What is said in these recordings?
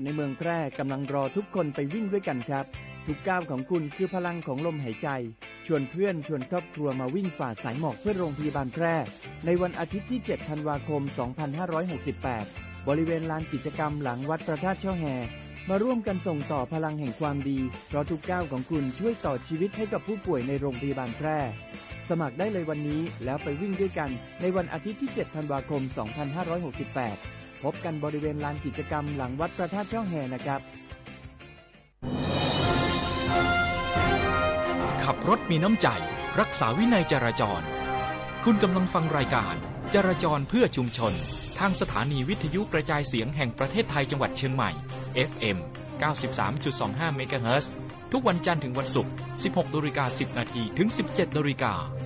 ในเมืองแพร่กำลังรอทุกคนไปวิ่งด้วยกันครับทุกก้าวของคุณคือพลังของลมหายใจชวนเพื่อนชวนครอบครัวมาวิ่งฝ่าสายหมอกเพื่อโรงพยาบาลแพร่ในวันอาทิตย์ที่7ธันวาคม2568บริเวณลานกิจกรรมหลังวัดพระธาตุช่อแฮมาร่วมกันส่งต่อพลังแห่งความดีเพราะทุกก้าวของคุณช่วยต่อชีวิตให้กับผู้ป่วยในโรงพยาบาลแพร่สมัครได้เลยวันนี้แล้วไปวิ่งด้วยกันในวันอาทิตย์ที่7ธันวาคม2568พบกันบริเวณลานกิจกรรมหลังวัดพระธาตุช่อแฮนะครับขับรถมีน้ำใจรักษาวินัยจราจรคุณกำลังฟังรายการจราจรเพื่อชุมชนทางสถานีวิทยุกระจายเสียงแห่งประเทศไทยจังหวัดเชียงใหม่ FM 93.25 เมกะเฮิรตซ์ทุกวันจันทร์ถึงวันศุกร์ 16:10 น.ถึง 17:00 น.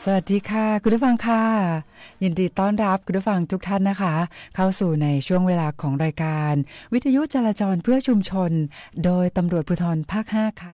สวัสดีค่ะคุณผู้ฟังค่ะยินดีต้อนรับคุณผู้ฟังทุกท่านนะคะเข้าสู่ในช่วงเวลาของรายการวิทยุจราจรเพื่อชุมชนโดยตำรวจภูธรภาค 5ค่ะ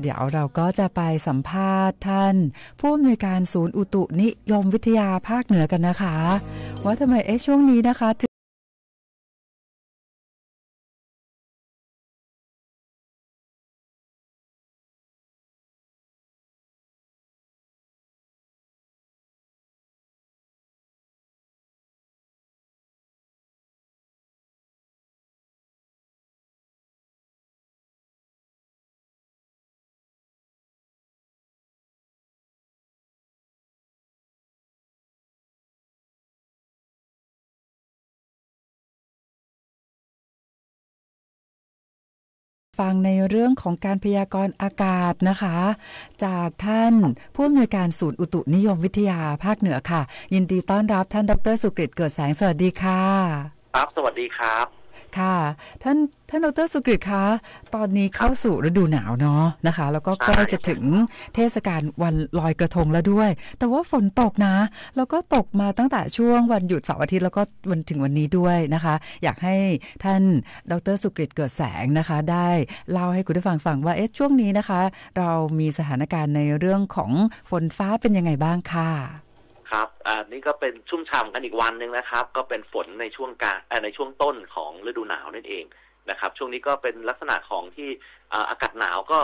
เดี๋ยวเราก็จะไปสัมภาษณ์ท่านผู้อำนวยการศูนย์อุตุนิยมวิทยาภาคเหนือกันนะคะว่าทำไมช่วงนี้นะคะฟังในเรื่องของการพยากรณ์อากาศนะคะจากท่านผู้อำนวยการศูนย์อุตุนิยมวิทยาภาคเหนือค่ะยินดีต้อนรับท่านดร.สุกฤตเกิดแสงสวัสดีค่ะครับสวัสดีครับค่ะท่านดร.สุกฤตคะตอนนี้เข้าสู่ฤดูหนาวเนาะนะคะแล้วก็ใกล้จะถึงเทศกาลวันลอยกระทงแล้วด้วยแต่ว่าฝนตกนะแล้วก็ตกมาตั้งแต่ช่วงวันหยุดเสาร์อาทิตย์แล้วก็วันถึงวันนี้ด้วยนะคะอยากให้ท่านดร.สุกฤตเกิดแสงนะคะได้เล่าให้คุณผู้ฟังฟังว่าช่วงนี้นะคะเรามีสถานการณ์ในเรื่องของฝนฟ้าเป็นยังไงบ้างค่ะครับนี่ก็เป็นชุ่มฉ่ำกันอีกวันนึงนะครับก็เป็นฝนในช่วงกลางในช่วงต้นของฤดูหนาวนั่นเองนะครับช่วงนี้ก็เป็นลักษณะของที่อากาศหนาวก็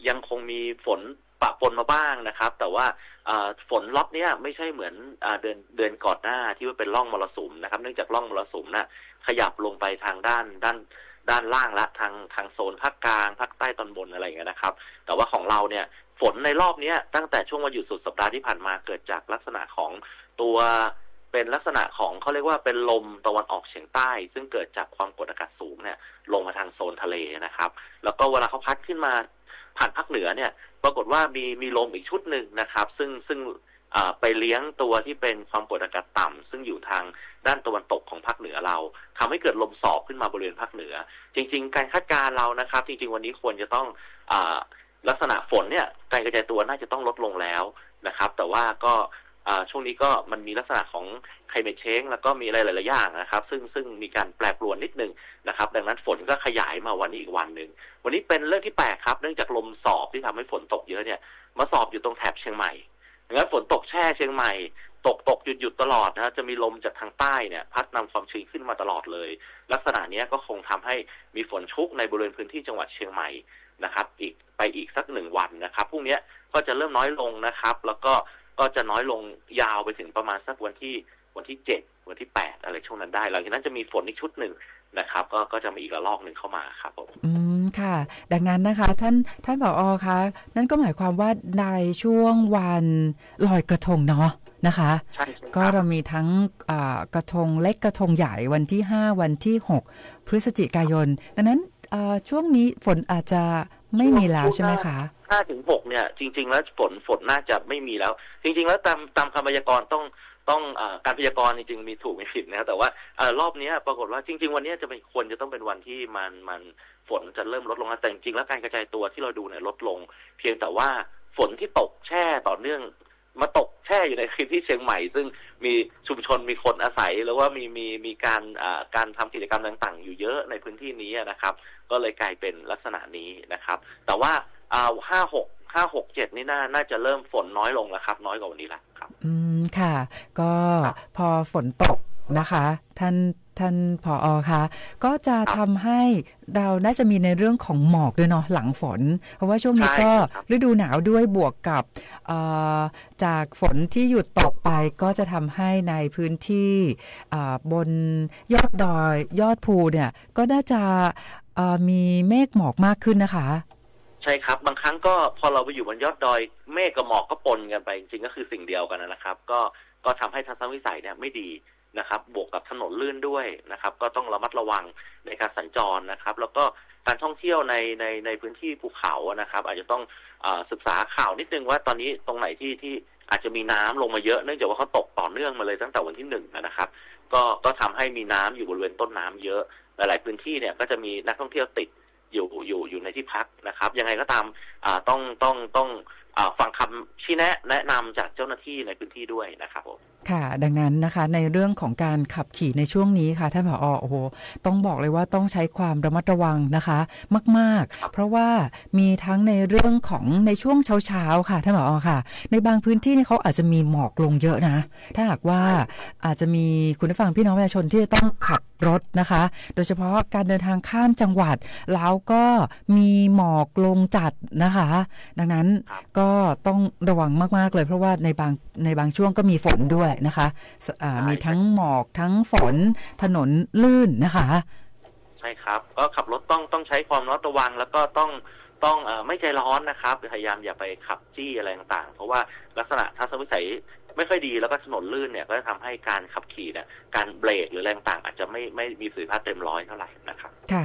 ยังคงมีฝนปะปนมาบ้างนะครับแต่ว่าฝนล็อตนี้ไม่ใช่เหมือนเดือนก่อนหน้าที่ว่าเป็นร่องมรสุมนะครับเนื่องจากร่องมรสุมน่ะขยับลงไปทางด้านล่างละทางโซนภาคกลางภาคใต้ตอนบนอะไรอย่างเงี้ยนะครับแต่ว่าของเราเนี่ยฝนในรอบนี้ตั้งแต่ช่วงวันหยุดสุดสัปดาห์ที่ผ่านมาเกิดจากลักษณะของตัวเป็นลักษณะของเขาเรียกว่าเป็นลมตะวันออกเฉียงใต้ซึ่งเกิดจากความกดอากาศสูงเนี่ยลงมาทางโซนทะเลนะครับแล้วก็เวลาเขาพัดขึ้นมาผ่านภาคเหนือเนี่ยปรากฏว่ามีลมอีกชุดหนึ่งนะครับซึ่งไปเลี้ยงตัวที่เป็นความกดอากาศต่ำซึ่งอยู่ทางด้านตะวันตกของภาคเหนือเราทำให้เกิดลมสอบขึ้นมาบริเวณภาคเหนือจริงๆการคาดการณ์เรานะครับจริงๆวันนี้ควรจะต้องลักษณะฝนเนี่ยการกระจายตัวน่าจะต้องลดลงแล้วนะครับแต่ว่าก็ช่วงนี้ก็มันมีลักษณะของclimate changeแล้วก็มีอะไรหลายๆอย่างนะครับซึ่งมีการแปรปรวนนิดนึงนะครับดังนั้นฝนก็ขยายมาวันนี้อีกวันนึงวันนี้เป็นเรื่องที่แปลกครับเนื่องจากลมสอบที่ทำให้ฝนตกเยอะเนี่ยมาสอบอยู่ตรงแถบเชียงใหม่ดังนั้นฝนตกแช่เชียงใหม่ตกหยุดตลอดนะจะมีลมจากทางใต้เนี่ยพัดนำความชื้นขึ้นมาตลอดเลยลักษณะนี้ก็คงทำให้มีฝนชุกในบริเวณพื้นที่จังหวัดเชียงใหม่นะครับอีกสัก1 วันนะครับพรุ่งนี้ก็จะเริ่มน้อยลงนะครับแล้วก็จะน้อยลงยาวไปถึงประมาณสักวันที่7วันที่8อะไรช่วงนั้นได้หลังจากนั้นจะมีฝนอีกชุดหนึ่งนะครับก็จะมีอีกระลอกหนึ่งเข้ามาครับผมค่ะดังนั้นนะคะท่านผอ.คะนั่นก็หมายความว่าในช่วงวันลอยกระทงเนาะนะคะก็เรามีทั้งกระทงเล็กกระทงใหญ่วันที่5วันที่6พฤศจิกายนดังนั้นช่วงนี้ฝนอาจจะไม่มีแล้วใช่ไหมคะ5 ถึง 6เนี่ยจริงๆแล้วฝนน่าจะไม่มีแล้วจริงๆแล้วตามคำพยากรณ์ต้องการพยากรณ์จริงๆมีถูกมีผิดนะแต่ว่ารอบนี้ปรากฏว่าจริงๆวันนี้ควรจะต้องเป็นวันที่มันฝนจะเริ่มลดลงแต่จริงๆแล้วการกระจายตัวที่เราดูเนี่ยลดลงเพียงแต่ว่าฝนที่ตกแช่ต่อเนื่องมาตกแช่อยู่ในพื้นที่เชียงใหม่ซึ่งมีชุมชนมีคนอาศัยหรือว่ามีการทำกิจกรรมต่างๆอยู่เยอะในพื้นที่นี้นะครับก็เลยกลายเป็นลักษณะนี้นะครับแต่ว่า5 6 7นี่น่าจะเริ่มฝนน้อยลงแล้วครับน้อยกว่าวันนี้แล้วครับค่ะก็พอฝนตกนะคะท่านผอ.คะก็จะทำให้เราน่าจะมีในเรื่องของหมอกด้วยเนาะหลังฝนเพราะว่าช่วงนี้ก็ฤดูหนาวด้วยบวกกับจากฝนที่หยุดตกไปก็จะทำให้ในพื้นที่บนยอดดอยยอดภูเนี่ยก็น่าจะ มีเมฆหมอกมากขึ้นนะคะใช่ครับบางครั้งก็พอเราไปอยู่บนยอดดอยเมฆกับหมอกก็ปนกันไปจริงๆก็คือสิ่งเดียวกันนะครับก็ทำให้ทัศนวิสัยเนี่ยไม่ดีนะครับบวกกับถนนลื่นด้วยนะครับก็ต้องระมัดระวังในการสัญจรนะครับแล้วก็การท่องเที่ยวในพื้นที่ภูเขานะครับอาจจะต้องศึกษาข่าวนิดนึงว่าตอนนี้ตรงไหนที่อาจจะมีน้ำลงมาเยอะเนื่องจากว่าเขาตกต่อเนื่องมาเลยตั้งแต่วันที่1นะครับก็ทำให้มีน้ำอยู่บริเวณต้นน้ำเยอะหลายๆพื้นที่เนี่ยก็จะมีนักท่องเที่ยวติดอยู่ในที่พักนะครับยังไงก็ตามต้องฟังคำชี้แนะนำจากเจ้าหน้าที่ในพื้นที่ด้วยนะครับผมค่ะดังนั้นนะคะในเรื่องของการขับขี่ในช่วงนี้ค่ะท่านผอ.โอ้โหต้องบอกเลยว่าต้องใช้ความระมัดระวังนะคะมากๆเพราะว่ามีทั้งในเรื่องของในช่วงเช้าค่ะท่านผอ.ค่ะในบางพื้นที่นี่เขาอาจจะมีหมอกลงเยอะนะถ้าหากว่าอาจจะมีคุณผู้ฟังพี่น้องประชาชนที่จะต้องขับรถนะคะโดยเฉพาะการเดินทางข้ามจังหวัดแล้วก็มีหมอกลงจัดนะคะดังนั้นก็ต้องระวังมากๆเลยเพราะว่าในบางช่วงก็มีฝนด้วยนะคะมีทั้งหมอกทั้งฝนถนนลื่นนะคะใช่ครับก็ขับรถต้องใช้ความระมัดระวังแล้วก็ต้องไม่ใจร้อนนะครับพยายามอย่าไปขับจี้อะไรต่างๆเพราะว่าลักษณะทัศนวิสัยไม่ค่อยดีแล้วก็ถนนลื่นเนี่ยก็จะทำให้การขับขี่เนี่ยการเบรกหรืออะไรต่างๆอาจจะไม่มีประสิทธิภาพเต็มร้อยเท่าไหร่นะครับค่ะ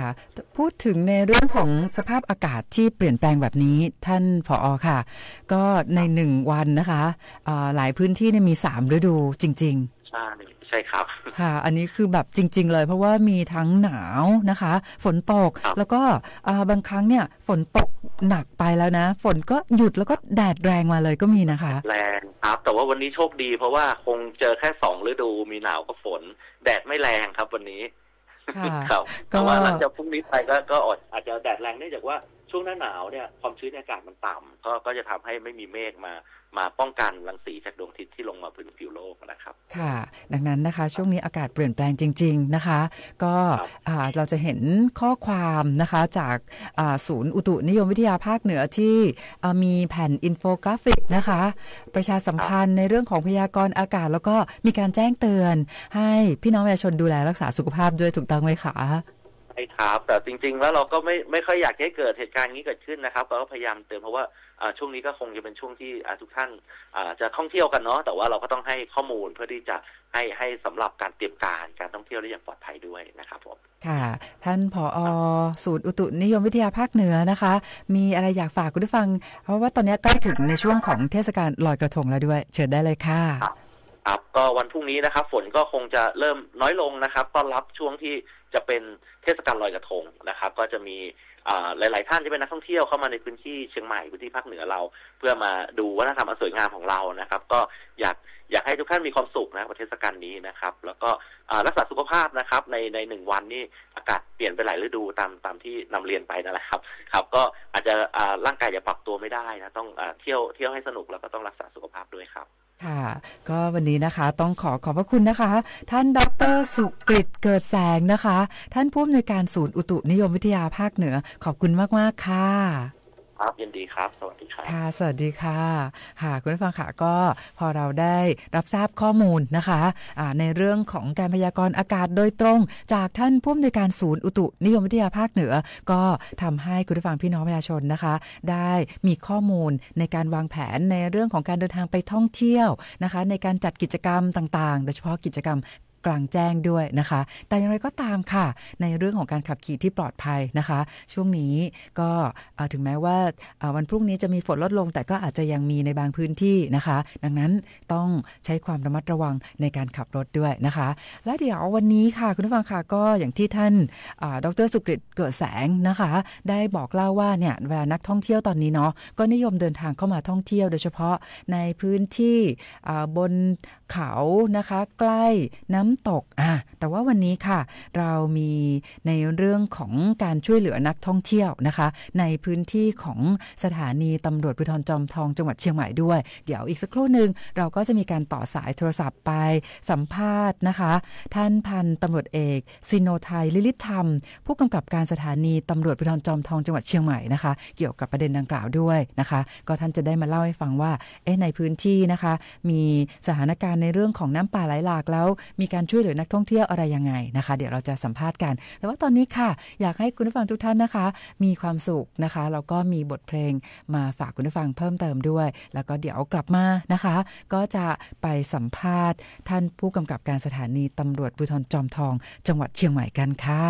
พูดถึงในเรื่องของสภาพอากาศที่เปลี่ยนแปลงแบบนี้ท่านผอ.ค่ะก็ใน1วันนะคะหลายพื้นที่เนี่ยมี3ฤดูจริงๆใช่ครับค่ะอันนี้คือแบบจริงๆเลยเพราะว่ามีทั้งหนาวนะคะฝนตกแล้วก็บางครั้งเนี่ยฝนตกหนักไปแล้วนะฝนก็หยุดแล้วก็แดดแรงมาเลยก็มีนะคะแรงครับแต่ว่าวันนี้โชคดีเพราะว่าคงเจอแค่2ฤดูมีหนาวกับฝนแดดไม่แรงครับวันนี้ครับแต่ว่าหลังจากพรุ่งนี้ไปก็อาจจะแดดแรงเนื่องจากว่าช่วงหน้าหนาวเนี่ยความชื้นในอากาศมันต่ำก็จะทำให้ไม่มีเมฆมาป้องกันรังสีจากดวงอาทิตย์ที่ลงมาพื้นผิวโลกนะครับค่ะดังนั้นนะคะช่วงนี้อากาศเปลี่ยนแปลงจริงๆนะคะก็เราจะเห็นข้อความนะคะจากศูนย์อุตุนิยมวิทยาภาคเหนือที่มีแผ่นอินโฟกราฟิกนะคะประชาสัมพันธ์ในเรื่องของพยากรณ์อากาศแล้วก็มีการแจ้งเตือนให้พี่น้องประชาชนดูแลรักษาสุขภาพด้วยถูกต้องไหมคะใช่ครับแต่จริงๆแล้วเราก็ไม่ค่อยอยากให้เกิดเหตุการณ์นี้เกิดขึ้นนะครับเราก็พยายามเตือนเพราะว่าช่วงนี้ก็คงจะเป็นช่วงที่ทุกท่านจะท่องเที่ยวกันเนาะแต่ว่าเราก็ต้องให้ข้อมูลเพื่อที่จะให้สำหรับการเตรียมการท่องเที่ยวได้อย่างปลอดภัยด้วยนะครับผมค่ะท่านผอ.ศูนย์อุตุนิยมวิทยาภาคเหนือนะคะมีอะไรอยากฝากคุณผู้ฟังเพราะว่าตอนนี้ใกล้ถึงในช่วงของเทศกาลลอยกระทงแล้วด้วยเชิญได้เลยค่ะครับก็วันพรุ่งนี้นะครับฝนก็คงจะเริ่มน้อยลงนะครับต้อนรับช่วงที่จะเป็นเทศกาลลอยกระทงนะครับก็จะมีหลายๆท่านที่เป็นนักท่องเที่ยวเข้ามาในพื้นที่เชียงใหม่พื้นที่ภาคเหนือเราเพื่อมาดูวัฒนธรรมอันสวยงามของเรานะครับก็อยากให้ทุกท่านมีความสุขนะกับเทศกาลนี้นะครับแล้วก็รักษาสุขภาพนะครับใน1วันนี้อากาศเปลี่ยนไปหลายฤดูตามที่นำเรียนไปนั่นแหละครับก็อาจจะร่างกายจะปรับตัวไม่ได้นะต้องเที่ยวให้สนุกแล้วก็ต้องรักษาสุขภาพด้วยครับค่ะก็วันนี้นะคะต้องขอบพระคุณนะคะท่านดร.สุกฤตเกิดแสงนะคะท่านผู้อำนวยการศูนย์อุตุนิยมวิทยาภาคเหนือขอบคุณมากๆค่ะครับยินดีครับสวัสดีครับค่ะสวัสดีค่ะค่ะคุณผู้ฟังค่ะก็พอเราได้รับทราบข้อมูลนะคะในเรื่องของการพยากรณ์อากาศโดยตรงจากท่านผู้อำนวยการศูนย์อุตุนิยมวิทยาภาคเหนือก็ทำให้คุณผู้ฟังพี่น้องประชาชนนะคะได้มีข้อมูลในการวางแผนในเรื่องของการเดินทางไปท่องเที่ยวนะคะในการจัดกิจกรรมต่างๆโดยเฉพาะกิจกรรมกลางแจ้งด้วยนะคะแต่อย่างไรก็ตามค่ะในเรื่องของการขับขี่ที่ปลอดภัยนะคะช่วงนี้ก็ถึงแม้ว่าวันพรุ่งนี้จะมีฝนลดลงแต่ก็อาจจะยังมีในบางพื้นที่นะคะดังนั้นต้องใช้ความระมัดระวังในการขับรถด้วยนะคะและเดี๋ยววันนี้ค่ะคุณผู้ฟังค่ะก็อย่างที่ท่านดร.สุกฤตเกิดแสงนะคะได้บอกเล่าว่าเนี่ยเวลานักท่องเที่ยวตอนนี้เนาะก็นิยมเดินทางเข้ามาท่องเที่ยวโดยเฉพาะในพื้นที่บนเขานะคะใกล้น้ำตกแต่ว่าวันนี้ค่ะเรามีในเรื่องของการช่วยเหลือนักท่องเที่ยวนะคะในพื้นที่ของสถานีตำรวจภูธรจอมทองจังหวัดเชียงใหม่ด้วยเดี๋ยวอีกสักครู่นึงเราก็จะมีการต่อสายโทรศัพท์ไปสัมภาษณ์นะคะท่านพันตำรวจเอกซิโนไทยลิลิธรรมผู้กำกับการสถานีตำรวจภูธรจอมทองจังหวัดเชียงใหม่นะคะเกี่ยวกับประเด็นดังกล่าวด้วยนะคะก็ท่านจะได้มาเล่าให้ฟังว่าในพื้นที่นะคะมีสถานการณ์ในเรื่องของน้ำป่าไหลหลากแล้วมีการ ช่วยเหลือนักท่องเที่ยวอะไรยังไงนะคะเดี๋ยวเราจะสัมภาษณ์กันแต่ว่าตอนนี้ค่ะอยากให้คุณผู้ฟังทุกท่านนะคะมีความสุขนะคะแล้วก็มีบทเพลงมาฝากคุณผู้ฟังเพิ่มเติมด้วยแล้วก็เดี๋ยวกลับมานะคะก็จะไปสัมภาษณ์ท่านผู้กำกับการสถานีตำรวจภูธรจอมทองจังหวัดเชียงใหม่กันค่ะ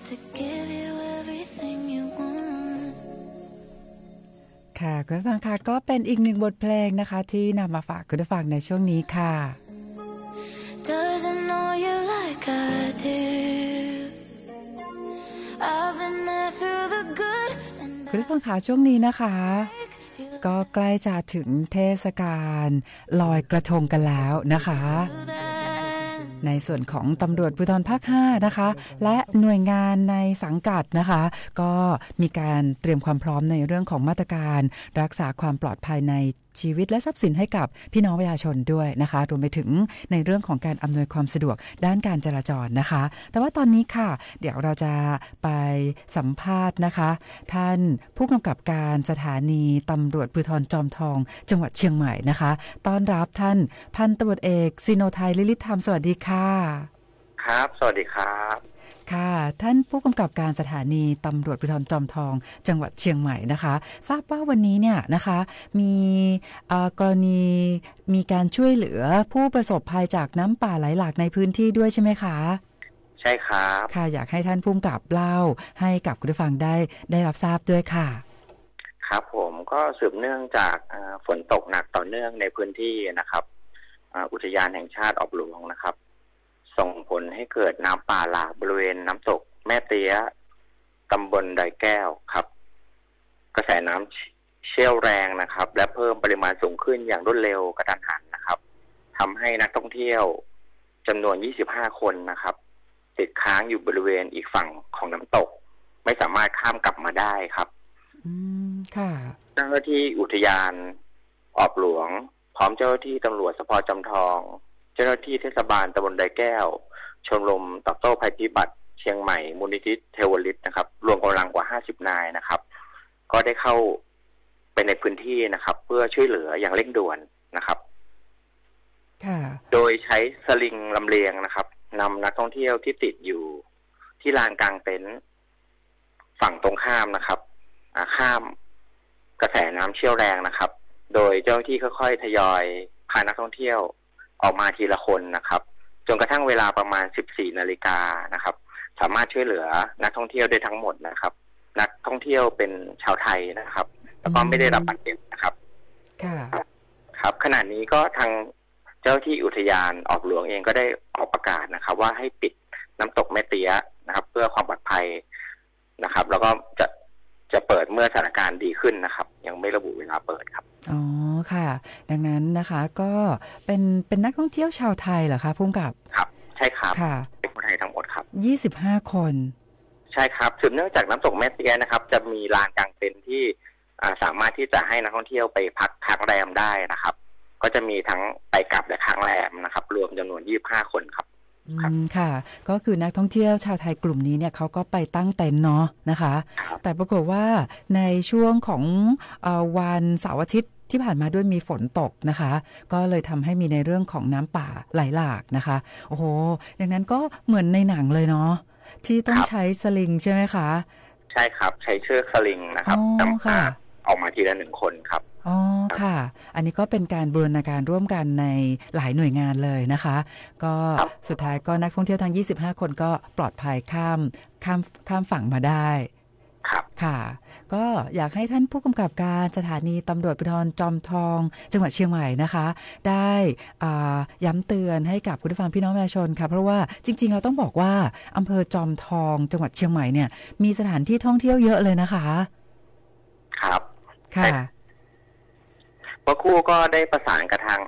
To give you everything you want ค่ะคุณผู้ฟังค่ะก็เป็นอีกหนึ่งบทเพลงนะคะที่นำมาฝากคุณผู้ฟังในช่วงนี้ค่ะ Doesn't know you like I do I've been there through the good คุณผู้ฟังค่ะช่วงนี้นะคะก็ใกล้จะถึงเทศกาลลอยกระทงกันแล้วนะคะในส่วนของตำรวจภูธรภาค 5 นะคะและหน่วยงานในสังกัดนะคะก็มีการเตรียมความพร้อมในเรื่องของมาตรการรักษาความปลอดภัยในชีวิตและทรัพย์สินให้กับพี่น้องประชาชนด้วยนะคะรวมไปถึงในเรื่องของการอำนวยความสะดวกด้านการจราจรนะคะแต่ว่าตอนนี้ค่ะเดี๋ยวเราจะไปสัมภาษณ์นะคะท่านผู้กำกับการสถานีตำรวจภูธรจอมทองจังหวัดเชียงใหม่นะคะต้อนรับท่านพันตำรวจเอกซิโนไทยลิลิธรรมสวัสดีค่ะครับสวัสดีครับค่ะท่านผู้กำกับการสถานีตำรวจภูธรจอมทองจังหวัดเชียงใหม่นะคะทราบว่าวันนี้เนี่ยนะคะมีกรณีมีการช่วยเหลือผู้ประสบภัยจากน้ำป่าไหลหลากในพื้นที่ด้วยใช่ไหมคะใช่ครับค่ะอยากให้ท่านผู้กำกับเล่าให้กับคุณผู้ฟังได้รับทราบด้วยค่ะครับผมก็สืบเนื่องจากฝนตกหนักต่อเนื่องในพื้นที่นะครับอุทยานแห่งชาติออบหลวงนะครับส่งผลให้เกิดน้ำป่าหลากบริเวณน้ำตกแม่เตี้ยตำบลดอยแก้วครับกระแสน้ำเชี่ยวแรงนะครับและเพิ่มปริมาณสูงขึ้นอย่างรวดเร็วกระทันหันนะครับทำให้นักท่องเที่ยวจำนวน25คนนะครับ ติดค้างอยู่บริเวณอีกฝั่งของน้ำตกไม่สามารถข้ามกลับมาได้ครับค่ะเจ้าหน้าที่อุทยานออบหลวงพร้อมเจ้าหน้าที่ตำรวจสภ.จอมทองเจ้าหน้าที่เทศบาลตำบลไดแก้วชมรมตอบโต้ภัยพิบัติเชียงใหม่มูลนิธิเทวฤทธิ์นะครับรวมกำลังกว่า50นายนะครับก็ได้เข้าไปในพื้นที่นะครับเพื่อช่วยเหลืออย่างเร่งด่วนนะครับโดยใช้สลิงลำเลียงนะครับนำนักท่องเที่ยวที่ติดอยู่ที่ลานกลางเต็นท์ฝั่งตรงข้ามนะครับข้ามกระแสน้ำเชี่ยวแรงนะครับโดยเจ้าหน้าที่ค่อยๆทยอยพานักท่องเที่ยวออกมาทีละคนนะครับจนกระทั่งเวลาประมาณ 14 นาฬิกานะครับสามารถช่วยเหลือนักท่องเที่ยวได้ทั้งหมดนะครับนักท่องเที่ยวเป็นชาวไทยนะครับแล้วก็ไม่ได้รับบาดเจ็บนะครับครับขณะนี้ก็ทางเจ้าที่อุทยานออกหลวงเองก็ได้ออกประกาศนะครับว่าให้ปิดน้ำตกแม่เตี้ยนะครับเพื่อความปลอดภัยนะครับแล้วก็จะเปิดเมื่อสถานการณ์ดีขึ้นนะครับยังไม่ระบุเวลาเปิดครับอ๋อค่ะดังนั้นนะคะก็เป็นนักท่องเที่ยวชาวไทยเหรอคะผู้กำกับครับใช่ครับค่ะเป็นคนไทยทั้งหมดครับ25 คนใช่ครับสืบเนื่องจากน้ำตกแม่เตี้ยนะครับจะมีลานกลางเต็นท์ที่สามารถที่จะให้นักท่องเที่ยวไปพักค้างแรมได้นะครับก็จะมีทั้งไปกลับและค้างแรมนะครับรวมจำนวน25 คนครับค่ะก็คือนักท่องเที่ยวชาวไทยกลุ่มนี้เนี่ยเขาก็ไปตั้งเต็นท์เนาะนะคะแต่ปรากฏว่าในช่วงของวันเสาร์อาทิตย์ที่ผ่านมาด้วยมีฝนตกนะคะก็เลยทำให้มีในเรื่องของน้ำป่าไหลหลากนะคะโอ้โหอย่างนั้นก็เหมือนในหนังเลยเนาะที่ต้องใช้สลิงใช่ไหมคะใช่ครับใช้เชือกสลิงนะครับนำออกมาทีละ1 คนครับอ๋อค่ะอันนี้ก็เป็นการบูรณาการร่วมกันในหลายหน่วยงานเลยนะคะก็สุดท้ายก็นักท่องเที่ยวทั้ง25 คนก็ปลอดภัยข้ามฝั่งมาได้ค่ะก็อยากให้ท่านผู้กำกับการสถานีตำรวจภูธรจอมทองจังหวัดเชียงใหม่นะคะได้ย้ำเตือนให้กับคุณผู้ฟังพี่น้องประชาชนค่ะเพราะว่าจริงๆเราต้องบอกว่าอำเภอจอมทองจังหวัดเชียงใหม่เนี่ยมีสถานที่ท่องเที่ยวเยอะเลยนะคะครับค่ะเมื่อครู่ก็ได้ประสานกับทาง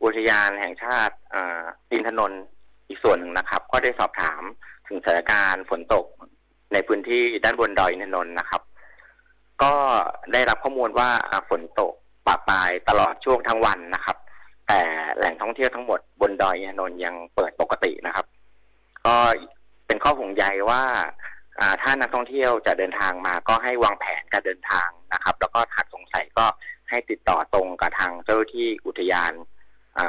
อุทยานแห่งชาติอินทนนท์อีกส่วนหนึ่งนะครับก็ได้สอบถามถึงสถานการณ์ฝนตกในพื้นที่ด้านบนดอยอินทนนท์นะครับก็ได้รับข้อมูลว่าฝนตกปะปลายตลอดช่วงทั้งวันนะครับแต่แหล่งท่องเที่ยวทั้งหมดบนดอยอินทนนท์ยังเปิดปกตินะครับก็เป็นข้อห่วงใยว่าถ้านักท่องเที่ยวจะเดินทางมาก็ให้วางแผนการเดินทางนะครับแล้วก็หากสงสัยก็ให้ติดต่อตรงกับทางเจ้าหน้าที่อุทยาน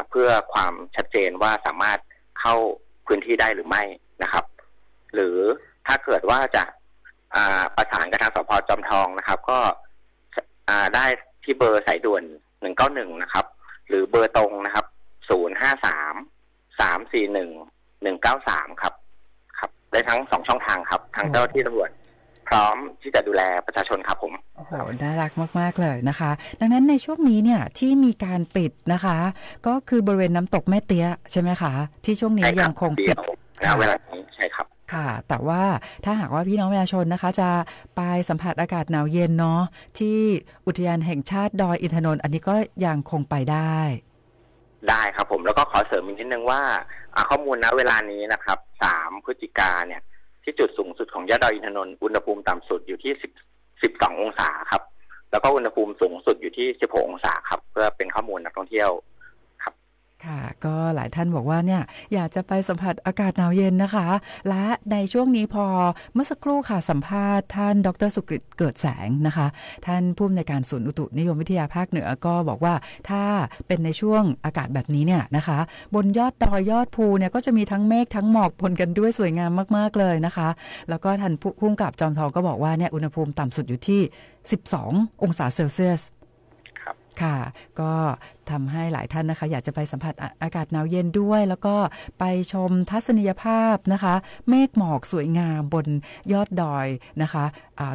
เพื่อความชัดเจนว่าสามารถเข้าพื้นที่ได้หรือไม่นะครับหรือถ้าเกิดว่าจะประสานกับทางสภ.จอมทองนะครับก็ได้ที่เบอร์สายด่วน191นะครับหรือเบอร์ตรงนะครับ053-341-193ครับได้ทั้ง2ช่องทางครับทางเจ้าหน้าที่ตำรวจพร้อมที่จะดูแลประชาชนครับผมโอ้โหน่ารักมากๆเลยนะคะดังนั้นในช่วงนี้เนี่ยที่มีการปิดนะคะก็คือบริเวณน้ำตกแม่เตี้ยใช่ไหมคะที่ช่วงนี้ยังคงปิดณเวลานี้ใช่ครับค่ะแต่ว่าถ้าหากว่าพี่น้องประชาชนนะคะจะไปสัมผัสอากาศหนาวเย็นเนาะที่อุทยานแห่งชาติดอยอินทนนท์อันนี้ก็ยังคงไปได้ครับผมแล้วก็ขอเสริมอีกนิดนึงว่าข้อมูลณเวลานี้นะครับ3 พฤศจิกายนเนี่ยที่จุดสูงสุดของยอดดอยอินทนนท์อุณหภูมิต่ำสุดอยู่ที่12 องศาครับแล้วก็อุณหภูมิสูงสุดอยู่ที่16 องศาครับเพื่อเป็นข้อมูลนักท่องเที่ยวค่ะก็หลายท่านบอกว่าเนี่ยอยากจะไปสัมผัสอากาศหนาวเย็นนะคะและในช่วงนี้พอเมื่อสักครู่ค่ะสัมภาษณ์ท่านดร.สุกฤตเกิดแสงนะคะท่านผู้อำนวยการศูนย์อุตุนิยมวิทยาภาคเหนือก็บอกว่าถ้าเป็นในช่วงอากาศแบบนี้เนี่ยนะคะบนยอดดอยยอดภูเนี่ยก็จะมีทั้งเมฆทั้งหมอกปนกันด้วยสวยงามมากๆเลยนะคะแล้วก็ท่านผู้กำกับจอมทองก็บอกว่าเนี่ยอุณหภูมิต่ำสุดอยู่ที่12 องศาเซลเซียสค่ะก็ทำให้หลายท่านนะคะอยากจะไปสัมผัสอากาศหนาวเย็นด้วยแล้วก็ไปชมทัศนียภาพนะคะเมฆหมอกสวยงามบนยอดดอยนะคะ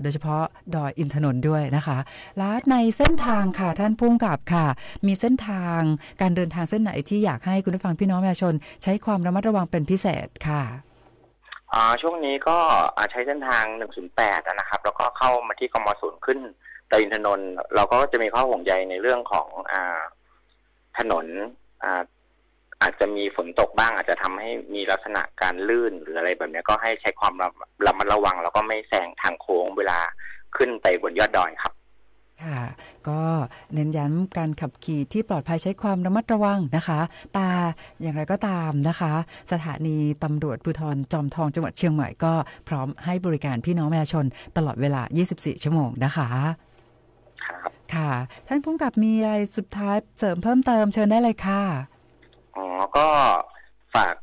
โดยเฉพาะดอยอินทนนท์ด้วยนะคะและในเส้นทางค่ะท่านผู้กำกับค่ะมีเส้นทางการเดินทางเส้นไหนที่อยากให้คุณผู้ฟังพี่น้องประชาชนใช้ความระมัดระวังเป็นพิเศษค่ะช่วงนี้ก็ใช้เส้นทาง108นะครับแล้วก็เข้ามาที่กม.0ขึ้นดอยอินทนนท์เราก็จะมีข้อห่วงใยในเรื่องของถนน อาจจะมีฝนตกบ้างอาจจะทำให้มีลักษณะการลื่นหรืออะไรแบบนี้ก็ให้ใช้ความระมัดระวังแล้วก็ไม่แซงทางโค้งเวลาขึ้นไปบนยอดดอยครับค่ะก็เน้นย้ำการขับขี่ที่ปลอดภัยใช้ความระมัดระวังนะคะแต่อย่างไรก็ตามนะคะสถานีตำรวจภูธรจอมทองจังหวัดเชียงใหม่ก็พร้อมให้บริการพี่น้องประชาชนตลอดเวลา24ชั่วโมงนะคะครับค่ะท่านผู้กำกับมีอะไรสุดท้ายเสริมเพิ่มเติมเชิญได้เลยค่ะก็ฝาก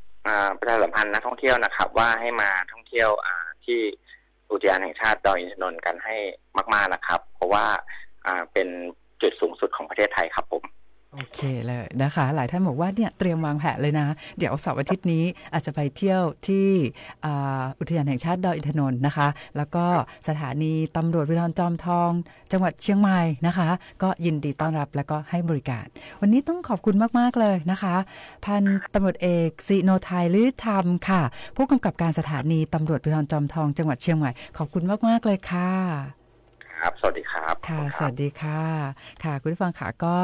ประชาสัมพันธ์นักท่องเที่ยวนะครับว่าให้มาท่องเที่ยวที่อุทยานแห่งชาติดอยอินทนนท์กันให้มากๆนะครับเพราะว่าเป็นจุดสูงสุดของประเทศไทยครับผมโอเคเลยนะคะหลายท่านบอกว่าเนี่ยเตรียมวางแผนเลยนะเดี๋ยวเสาร์อาทิตย์นี้อาจจะไปเที่ยวที่อุทยานแห่งชาติดอยอินทนนท์นะคะแล้วก็สถานีตำรวจภูธรจอมทองจังหวัดเชียงใหม่นะคะก็ยินดีต้อนรับแล้วก็ให้บริการวันนี้ต้องขอบคุณมากๆเลยนะคะพันตำรวจเอกศิโนไทยลือธรรมค่ะผู้กำกับการสถานีตำรวจภูธรจอมทองจังหวัดเชียงใหม่ขอบคุณมากๆเลยค่ะสวัสดีครับค่ะสวัสดีค่ะค่ะคุณผู้ฟังค่ะก็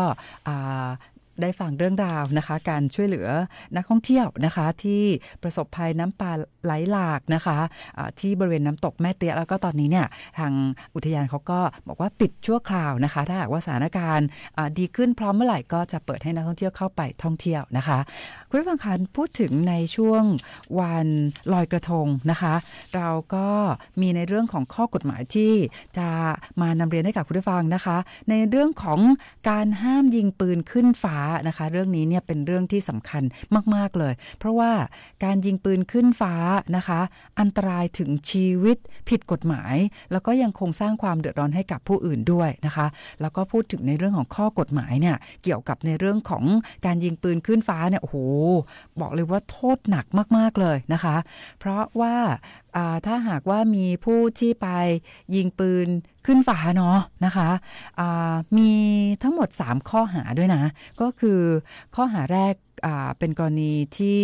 ได้ฟังเรื่องราวนะคะการช่วยเหลือนักท่องเที่ยวนะคะที่ประสบภัยน้ำป่าไหลหลากนะคะที่บริเวณน้ำตกแม่เตี้ยแล้วก็ตอนนี้เนี่ยทางอุทยานเขาก็บอกว่าปิดชั่วคราวนะคะถ้าหากว่าสถานการณ์ดีขึ้นพร้อมเมื่อไหร่ก็จะเปิดให้นักท่องเที่ยวเข้าไปท่องเที่ยวนะคะคุณผู้ฟังคะพูดถึงในช่วงวันลอยกระทงนะคะเราก็มีในเรื่องของข้อกฎหมายที่จะมานำเรียนให้กับคุณผู้ฟังนะคะในเรื่องของการห้ามยิงปืนขึ้นฟ้านะคะเรื่องนี้เนี่ยเป็นเรื่องที่สำคัญมากๆเลยเพราะว่าการยิงปืนขึ้นฟ้านะคะอันตรายถึงชีวิตผิดกฎหมายแล้วก็ยังคงสร้างความเดือดร้อนให้กับผู้อื่นด้วยนะคะแล้วก็พูดถึงในเรื่องของข้อกฎหมายเนี่ยเกี่ยวกับในเรื่องของการยิงปืนขึ้นฟ้าเนี่ยโอ้โหบอกเลยว่าโทษหนักมากๆเลยนะคะเพราะว่าถ้าหากว่ามีผู้ที่ไปยิงปืนขึ้นฟ้าเนาะนะคะมีทั้งหมด3ข้อหาด้วยนะก็คือข้อหาแรกเป็นกรณีที่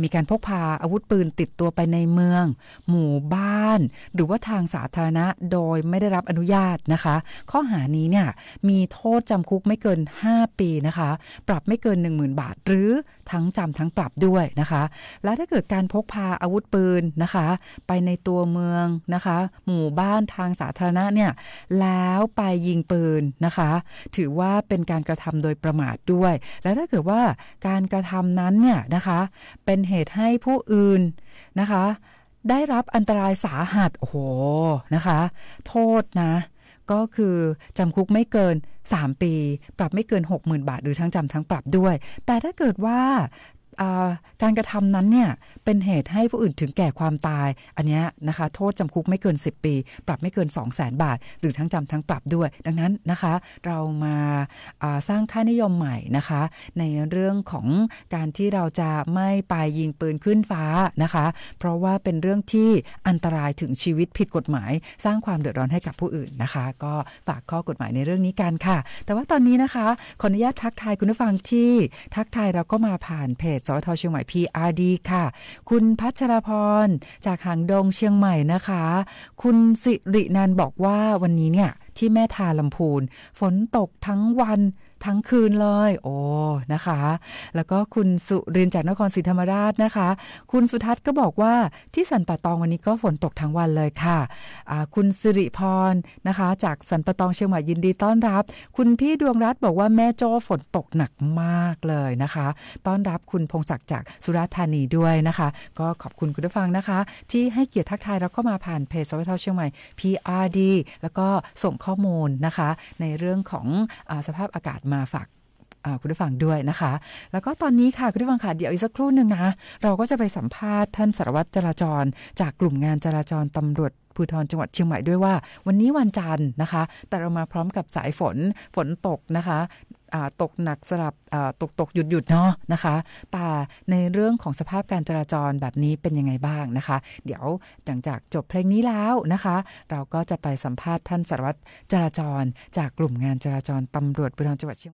มีการพกพาอาวุธปืนติดตัวไปในเมืองหมู่บ้านหรือว่าทางสาธารณะโดยไม่ได้รับอนุญาตนะคะข้อหานี้เนี่ยมีโทษจำคุกไม่เกิน5ปีนะคะปรับไม่เกิน 10,000 บาทหรือทั้งจำทั้งปรับด้วยนะคะและถ้าเกิดการพกพาอาวุธปืนนะคะไปในตัวเมืองนะคะหมู่บ้านทางสาธารณะเนี่ยแล้วไปยิงปืนนะคะถือว่าเป็นการกระทำโดยประมาทด้วยและถ้าเกิดว่าการกระทำนั้นเนี่ยนะคะเป็นเหตุให้ผู้อื่นนะคะได้รับอันตรายสาหัสโอ้โหนะคะโทษนะก็คือจำคุกไม่เกิน3ปีปรับไม่เกิน 60,000 บาทหรือทั้งจำทั้งปรับด้วยแต่ถ้าเกิดว่าการกระทำนั้นเนี่ยเป็นเหตุให้ผู้อื่นถึงแก่ความตายอันนี้นะคะโทษจำคุกไม่เกิน10ปีปรับไม่เกิน 200,000 บาทหรือทั้งจำทั้งปรับด้วยดังนั้นนะคะเรามาสร้างค่านิยมใหม่นะคะในเรื่องของการที่เราจะไม่ไปยิงปืนขึ้นฟ้านะคะเพราะว่าเป็นเรื่องที่อันตรายถึงชีวิตผิดกฎหมายสร้างความเดือดร้อนให้กับผู้อื่นนะคะก็ฝากข้อกฎหมายในเรื่องนี้กันค่ะแต่ว่าตอนนี้นะคะขออนุญาตทักทายคุณผู้ฟังที่ทักทายเราก็มาผ่านเพจสวท.เชียงใหม่ PRD ค่ะคุณพัชรพรจากหางดงเชียงใหม่นะคะคุณสิรินันท์บอกว่าวันนี้เนี่ยที่แม่ทาลำพูนฝนตกทั้งวันทั้งคืนเลยโอ้นะคะแล้วก็คุณสุรินทร์จากนครศรีธรรมราชนะคะคุณสุทัศน์ก็บอกว่าที่สันป่าตองวันนี้ก็ฝนตกทั้งวันเลยค่ะคุณสิริพรนะคะจากสันป่าตองเชียงใหม่ยินดีต้อนรับคุณพี่ดวงรัตน์บอกว่าแม่โจ้ฝนตกหนักมากเลยนะคะต้อนรับคุณพงศักดิ์จากสุราษฎร์ธานีด้วยนะคะก็ขอบคุณคุณผู้ฟังนะคะที่ให้เกียรติทักทายแล้วก็มาผ่านเพจสวท.เชียงใหม่ PRD แล้วก็ส่งข้อมูลนะคะในเรื่องของสภาพอากาศมาฝากคุณผู้ฟังด้วยนะคะแล้วก็ตอนนี้ค่ะคุณผู้ฟังค่ะเดี๋ยวอีกสักครู่หนึ่งนะเราก็จะไปสัมภาษณ์ท่านสารวัตรจราจรจากกลุ่มงานจราจรตำรวจภูธรจังหวัดเชียงใหม่ด้วยว่าวันนี้วันจันทร์นะคะแต่เรามาพร้อมกับสายฝนตกนะคะตกหนักสลับตกหยุดเนาะนะคะแต่ในเรื่องของสภาพการจราจรแบบนี้เป็นยังไงบ้างนะคะเดี๋ยวหลังจากจบเพลงนี้แล้วนะคะเราก็จะไปสัมภาษณ์ท่านสารวัตรจราจรจากกลุ่มงานจราจรตำรวจภูธรจังหวัดเชียง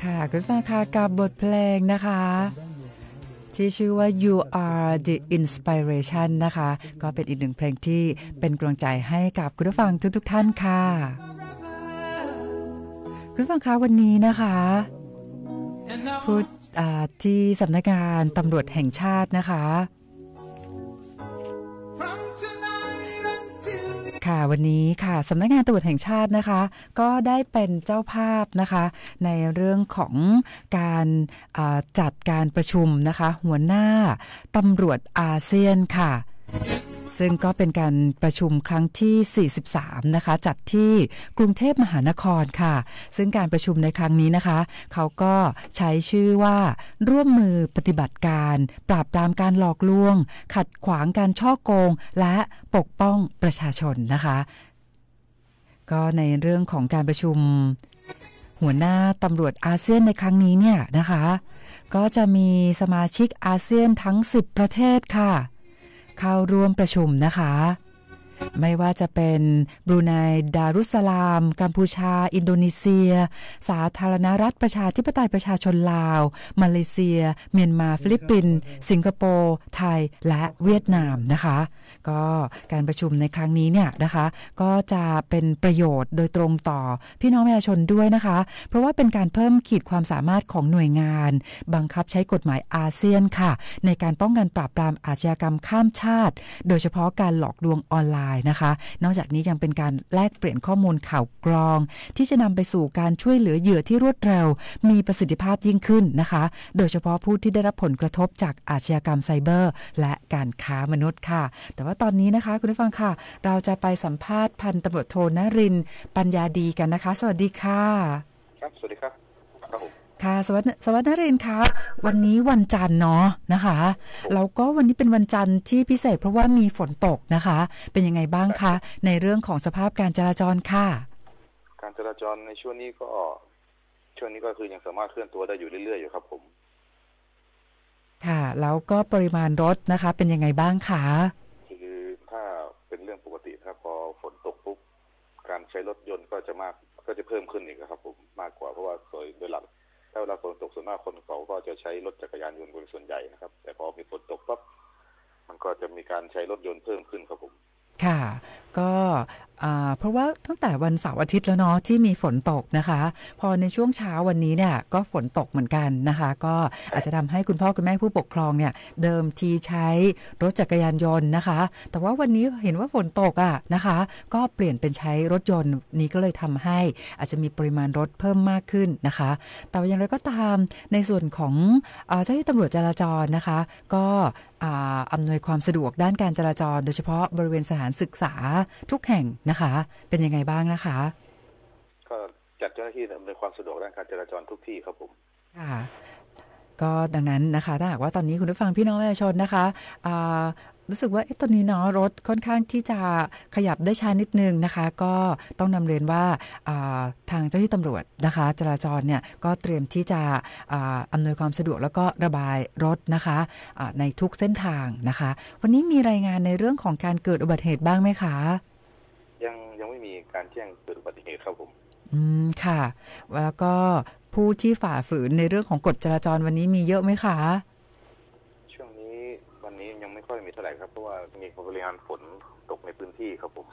ค่ะคุณฟังค่ะกับบทเพลงนะคะที่ชื่อว่า You Are the Inspiration นะคะก็เป็นอีกหนึ่งเพลงที่เป็นกำลังใจให้กับคุณผู้ฟังทุกท่านค่ะคุณผู้ฟังคะวันนี้นะคะพูดที่สำนักงานตำรวจแห่งชาตินะคะค่ะวันนี้ค่ะสำนักงานตำรวจแห่งชาตินะคะก็ได้เป็นเจ้าภาพนะคะในเรื่องของการจัดการประชุมนะคะหัวหน้าตำรวจอาเซียนค่ะซึ่งก็เป็นการประชุมครั้งที่43นะคะจัดที่กรุงเทพมหานครค่ะซึ่งการประชุมในครั้งนี้นะคะเขาก็ใช้ชื่อว่าร่วมมือปฏิบัติการปราบปรามการหลอกลวงขัดขวางการฉ้อโกงและปกป้องประชาชนนะคะก็ในเรื่องของการประชุมหัวหน้าตำรวจอาเซียนในครั้งนี้เนี่ยนะคะก็จะมีสมาชิกอาเซียนทั้ง10ประเทศค่ะเข้าร่วมประชุมนะคะไม่ว่าจะเป็นบรูไนดารุสสลามกัมพูชาอินโดนีเซียสาธารณรัฐประชาธิปไตยประชาชนลาวมาเลเซียเมียนมาฟิลิปปินส์สิงคโปร์ไทยและเวียดนามนะคะก็การประชุมในครั้งนี้เนี่ยนะคะก็จะเป็นประโยชน์โดยตรงต่อพี่น้องประชาชนด้วยนะคะเพราะว่าเป็นการเพิ่มขีดความสามารถของหน่วยงานบังคับใช้กฎหมายอาเซียนค่ะในการป้องกันปราบปรามอาชญากรรมข้ามชาติโดยเฉพาะการหลอกลวงออนไลน์นะคะนอกจากนี้ยังเป็นการแลกเปลี่ยนข้อมูลข่าวกรองที่จะนำไปสู่การช่วยเหลือเหยื่อที่รวดเร็วมีประสิทธิภาพยิ่งขึ้นนะคะโดยเฉพาะผู้ที่ได้รับผลกระทบจากอาชญากรรมไซเบอร์และการค้ามนุษย์ค่ะแต่ว่าตอนนี้นะคะคุณผู้ฟังค่ะเราจะไปสัมภาษณ์พันตำรวจโทนรินทร์ปัญญาดีกันนะคะสวัสดีค่ะครับสวัสดีครับค่ะสวัสดีนรินทร์คะวันนี้วันจันทร์เนาะนะคะแล้วก็วันนี้เป็นวันจันทร์ที่พิเศษเพราะว่ามีฝนตกนะคะเป็นยังไงบ้างคะในเรื่องของสภาพการจราจรค่ะการจราจรในช่วงนี้ก็คือยังสามารถเคลื่อนตัวได้อยู่เรื่อยๆอยู่ครับผมค่ะแล้วก็ปริมาณรถนะคะเป็นยังไงบ้างคะคือถ้าเป็นเรื่องปกติครับพอฝนตกปุ๊บการใช้รถยนต์ก็จะเพิ่มขึ้นอีกครับผมมากกว่าเพราะว่าโดยหลักถ้าเวลาฝนตกส่วนมากคนเขาก็จะใช้รถจักรยานยนต์เป็นส่วนใหญ่นะครับแต่พอมีฝนตกปั๊บมันก็จะมีการใช้รถยนต์เพิ่มขึ้นครับผมค่ะก็เพราะว่าตั้งแต่วันเสาร์อาทิตย์แล้วเนาะที่มีฝนตกนะคะพอในช่วงเช้าวันนี้เนี่ยก็ฝนตกเหมือนกันนะคะก็อาจจะทำให้คุณพ่อคุณแม่ผู้ปกครองเนี่ยเดิมทีใช้รถจักรยานยนต์นะคะแต่ว่าวันนี้เห็นว่าฝนตกนะคะก็เปลี่ยนเป็นใช้รถยนต์นี้ก็เลยทำให้อาจจะมีปริมาณรถเพิ่มมากขึ้นนะคะแต่อย่างไรก็ตามในส่วนของเจ้าหน้าที่ตำรวจจราจรนะคะก็อำนวยความสะดวกด้านการจราจรโดยเฉพาะบริเวณสถานศึกษาทุกแห่งนะคะเป็นยังไงบ้างนะคะก็จัดเจ้าหน้าที่อำนวยความสะดวกด้านการจราจรทุกที่ครับผมค่ะก็ดังนั้นนะคะถ้าหากว่าตอนนี้คุณผู้ฟังพี่น้องประชาชนนะคะรู้สึกว่าตอนนี้เนาะรถค่อนข้างที่จะขยับได้ช้านิดนึงนะคะก็ต้องนำเรียนว่าทางเจ้าหน้าที่ตำรวจนะคะจราจรเนี่ยก็เตรียมที่จะอำนวยความสะดวกแล้วก็ระบายรถนะคะในทุกเส้นทางนะคะวันนี้มีรายงานในเรื่องของการเกิดอุบัติเหตุบ้างไหมคะยังไม่มีการแจ้งเกิดอุบัติเหตุครับผมค่ะแล้วก็ผู้ที่ฝ่าฝืนในเรื่องของกฎจราจรวันนี้มีเยอะไหมคะวันนี้ยังไม่ค่อยมีเท่าไหร่ครับเพราะว่ามีปริมาณฝนตกในพื้นที่ครับผม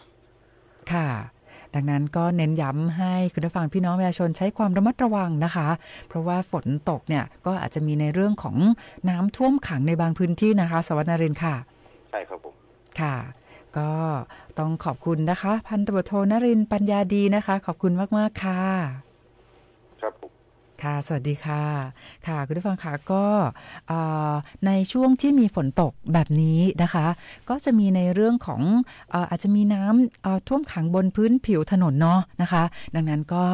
ค่ะดังนั้นก็เน้นย้ำให้คุณผู้ฟังพี่น้องประชาชนใช้ความระมัดระวังนะคะเพราะว่าฝนตกเนี่ยก็อาจจะมีในเรื่องของน้ำท่วมขังในบางพื้นที่นะคะสวัสดิ์นรินทร์ค่ะใช่ครับผมค่ะก็ต้องขอบคุณนะคะพันตำรวจโทนรินทร์ปัญญาดีนะคะขอบคุณมากๆค่ะครับผมค่ะสวัสดีค่ะค่ะคุณผู้ฟังค่ะก็ในช่วงที่มีฝนตกแบบนี้นะคะก็จะมีในเรื่องของอาจจะมีน้ำท่วมขังบนพื้นผิวถนนเนาะนะคะดังนั้นก็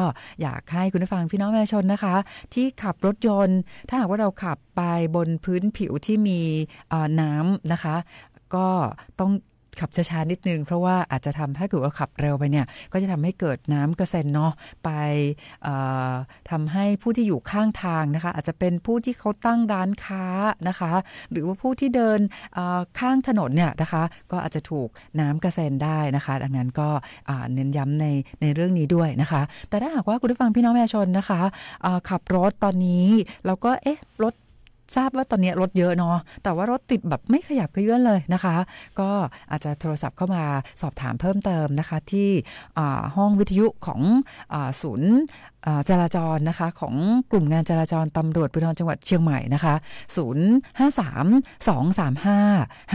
อยากให้คุณผู้ฟังพี่น้องประชาชนนะคะที่ขับรถยนต์ถ้าหากว่าเราขับไปบนพื้นผิวที่มีน้ำนะคะก็ต้อง ขับช้าๆนิดนึงเพราะว่าอาจจะทำถ้าเกิดว่าขับเร็วไปเนี่ยก็จะทำให้เกิดน้ำกระเซ็นเนาะไปทำให้ผู้ที่อยู่ข้างทางนะคะอาจจะเป็นผู้ที่เขาตั้งร้านค้านะคะหรือว่าผู้ที่เดินข้างถนนเนี่ยนะคะก็อาจจะถูกน้ำกระเซ็นได้นะคะดังนั้นก็เน้นย้ำในเรื่องนี้ด้วยนะคะแต่ถ้าหากว่าคุณผู้ฟังพี่น้องประชาชนนะคะขับรถตอนนี้เราก็รถทราบว่าตอนนี้รถเยอะเนาะแต่ว่ารถติดแบบไม่ขยับเขยื้อนเลยนะคะก็อาจจะโทรศัพท์เข้ามาสอบถามเพิ่มเติมนะคะที่ห้องวิทยุของศูนย์จราจรนะคะของกลุ่มงานจราจรตำรวจภูธรจังหวัดเชียงใหม่นะคะ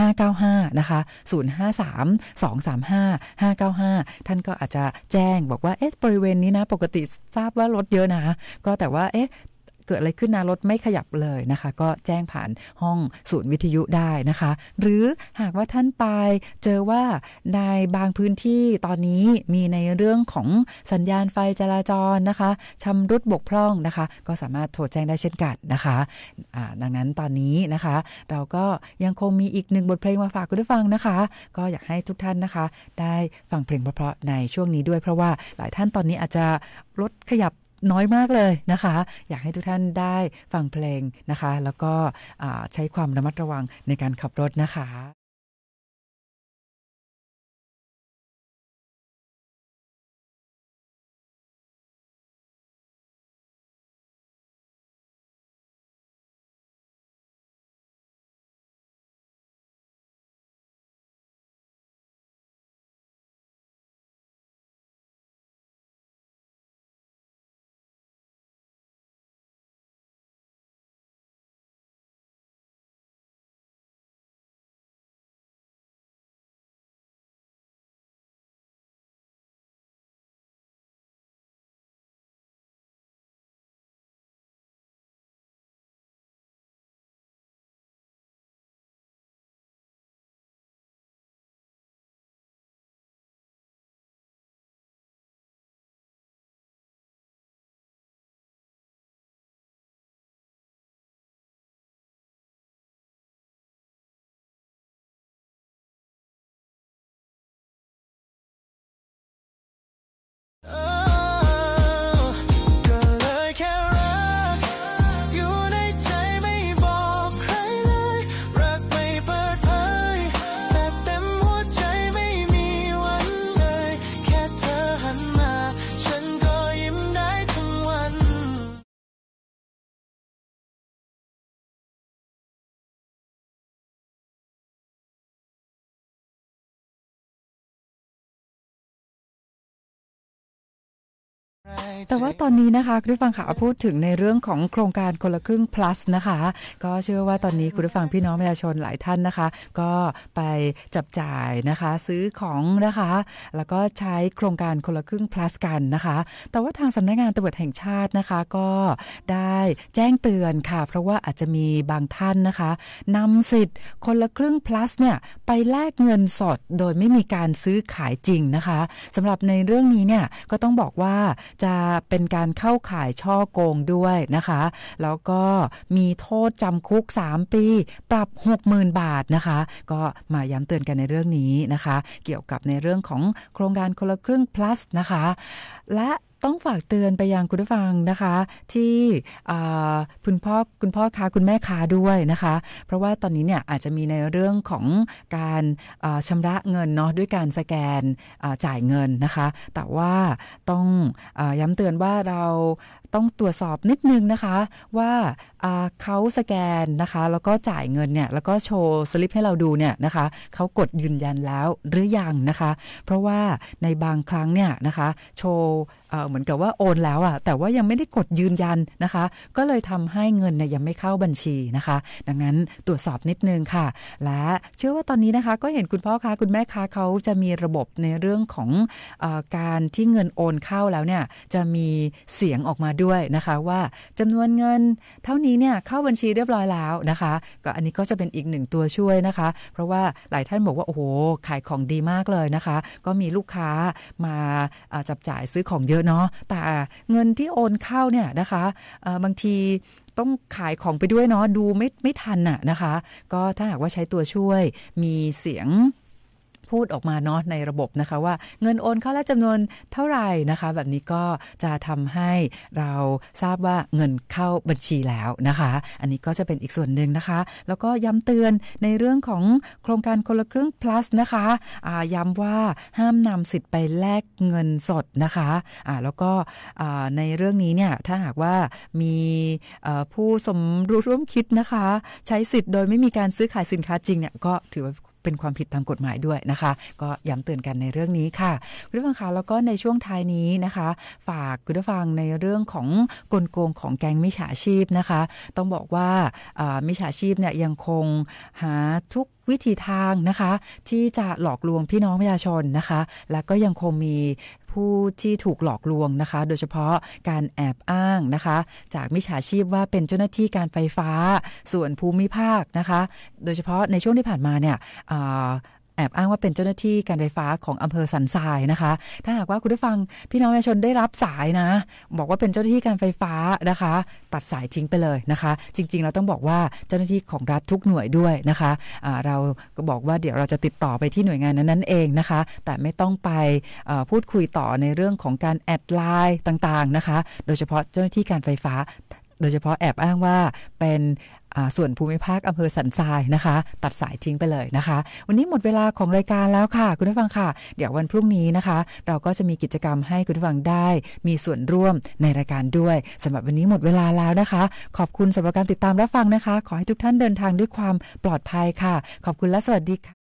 053-235-595นะคะ053-235-595ท่านก็อาจจะแจ้งบอกว่าบริเวณนี้นะปกติทราบว่ารถเยอะนะก็แต่ว่าเกิดอะไรขึ้นนะรถไม่ขยับเลยนะคะก็แจ้งผ่านห้องศูนย์วิทยุได้นะคะหรือหากว่าท่านไปเจอว่าในบางพื้นที่ตอนนี้มีในเรื่องของสัญญาณไฟจราจรนะคะชำรุดบกพร่องนะคะก็สามารถโทรแจ้งได้เช่นกันนะคะดังนั้นตอนนี้นะคะเราก็ยังคงมีอีกหนึ่งบทเพลงมาฝากคุณผู้ฟังนะคะก็อยากให้ทุกท่านนะคะได้ฟังเพลงเพราะๆในช่วงนี้ด้วยเพราะว่าหลายท่านตอนนี้อาจจะรถขยับน้อยมากเลยนะคะอยากให้ทุกท่านได้ฟังเพลงนะคะแล้วก็ใช้ความระมัดระวังในการขับรถนะคะแต่ว่าตอนนี้นะคะคุณผู้ฟังค่ะพูดถึงในเรื่องของโครงการคนละครึ่ง plus นะคะก็เชื่อว่าตอนนี้คุณผู้ฟังพี่น้องประชาชนหลายท่านนะคะก็ไปจับจ่ายนะคะซื้อของนะคะแล้วก็ใช้โครงการคนละครึ่ง plus กันนะคะแต่ว่าทางสำนักงานตำรวจแห่งชาตินะคะก็ได้แจ้งเตือนค่ะเพราะว่าอาจจะมีบางท่านนะคะนำสิทธิ์คนละครึ่ง plus เนี่ยไปแลกเงินสดโดยไม่มีการซื้อขายจริงนะคะสำหรับในเรื่องนี้เนี่ยก็ต้องบอกว่าจะเป็นการเข้าข่ายช่อโกงด้วยนะคะแล้วก็มีโทษจำคุก3 ปีปรับ 60,000 บาทนะคะก็มาย้ำเตือนกันในเรื่องนี้นะคะเกี่ยวกับในเรื่องของโครงการคนละครึ่ง plus นะคะและต้องฝากเตือนไปยังคุณผู้ฟังนะคะที่คุณพ่อค้าคุณแม่ค้าด้วยนะคะเพราะว่าตอนนี้เนี่ยอาจจะมีในเรื่องของการชำระเงินเนาะด้วยการสแกนจ่ายเงินนะคะแต่ว่าต้องย้ำเตือนว่าเราต้องตรวจสอบนิดนึงนะคะว่าเขาสแกนนะคะแล้วก็จ่ายเงินเนี่ยแล้วก็โชว์สลิปให้เราดูเนี่ยนะคะเขากดยืนยันแล้วหรือยังนะคะเพราะว่าในบางครั้งเนี่ยนะคะโชว์เหมือนกับว่าโอนแล้วแต่ว่ายังไม่ได้กดยืนยันนะคะก็เลยทำให้เงินเนี่ยยังไม่เข้าบัญชีนะคะดังนั้นตรวจสอบนิดนึงค่ะและเชื่อว่าตอนนี้นะคะก็เห็นคุณพ่อค้าคุณแม่ค้าเขาจะมีระบบในเรื่องของการที่เงินโอนเข้าแล้วเนี่ยจะมีเสียงออกมาด้วยนะคะว่าจำนวนเงินเท่านี้เนี่ยเข้าบัญชีเรียบร้อยแล้วนะคะก็อันนี้ก็จะเป็นอีกหนึ่งตัวช่วยนะคะเพราะว่าหลายท่านบอกว่าโอ้โหขายของดีมากเลยนะคะก็มีลูกค้ามาจับจ่ายซื้อของเยอะเนาะแต่เงินที่โอนเข้าเนี่ยนะคะบางทีต้องขายของไปด้วยเนาะดูไม่ทันนะคะก็ถ้าหากว่าใช้ตัวช่วยมีเสียง พูดออกมาเนาะในระบบนะคะว่าเงินโอนเข้าแล้วจำนวนเท่าไหร่นะคะแบบนี้ก็จะทำให้เราทราบว่าเงินเข้าบัญชีแล้วนะคะอันนี้ก็จะเป็นอีกส่วนหนึ่งนะคะแล้วก็ย้ำเตือนในเรื่องของโครงการคนละครึ่ง plus นะคะย้ำว่าห้ามนำสิทธิ์ไปแลกเงินสดนะคะแล้วก็ในเรื่องนี้เนี่ยถ้าหากว่ามีผู้สมรู้ร่วมคิดนะคะใช้สิทธิ์โดยไม่มีการซื้อขายสินค้าจริงเนี่ยก็ถือว่าเป็นความผิดตามกฎหมายด้วยนะคะก็ย้ำเตือนกันในเรื่องนี้ค่ะคุณผู้ฟังคะแล้วก็ในช่วงท้ายนี้นะคะฝากคุณผู้ฟังในเรื่องของกลโกงของแก๊งมิจฉาชีพนะคะต้องบอกว่ามิจฉาชีพเนี่ยยังคงหาทุกวิธีทางนะคะที่จะหลอกลวงพี่น้องประชาชนนะคะและก็ยังคงมีผู้ที่ถูกหลอกลวงนะคะโดยเฉพาะการแอบอ้างนะคะจากมิจฉาชีพว่าเป็นเจ้าหน้าที่การไฟฟ้าส่วนภูมิภาคนะคะโดยเฉพาะในช่วงที่ผ่านมาเนี่ยแอบอ้างว่าเป็นเจ้าหน้าที่การไฟฟ้าของอำเภอสันทรายนะคะถ้าหากว่าคุณผู้ฟังพี่น้องประชาชนได้รับสายนะบอกว่าเป็นเจ้าหน้าที่การไฟฟ้านะคะตัดสายทิ้งไปเลยนะคะจริงๆเราต้องบอกว่าเจ้าหน้าที่ของรัฐทุกหน่วยด้วยนะคะเราก็บอกว่าเดี๋ยวเราจะติดต่อไปที่หน่วยงานนั้นเองนะคะแต่ไม่ต้องไปพูดคุยต่อในเรื่องของการแอดไลน์ต่างๆนะคะโดยเฉพาะเจ้าหน้าที่การไฟฟ้าโดยเฉพาะแอบอ้างว่าเป็นส่วนภูมิภาคอำเภอสันทรายนะคะตัดสายทิ้งไปเลยนะคะวันนี้หมดเวลาของรายการแล้วค่ะคุณผู้ฟังค่ะเดี๋ยววันพรุ่งนี้นะคะเราก็จะมีกิจกรรมให้คุณผู้ฟังได้มีส่วนร่วมในรายการด้วยสำหรับวันนี้หมดเวลาแล้วนะคะขอบคุณสำหรับการติดตามรับฟังนะคะขอให้ทุกท่านเดินทางด้วยความปลอดภัยค่ะขอบคุณและสวัสดีค่ะ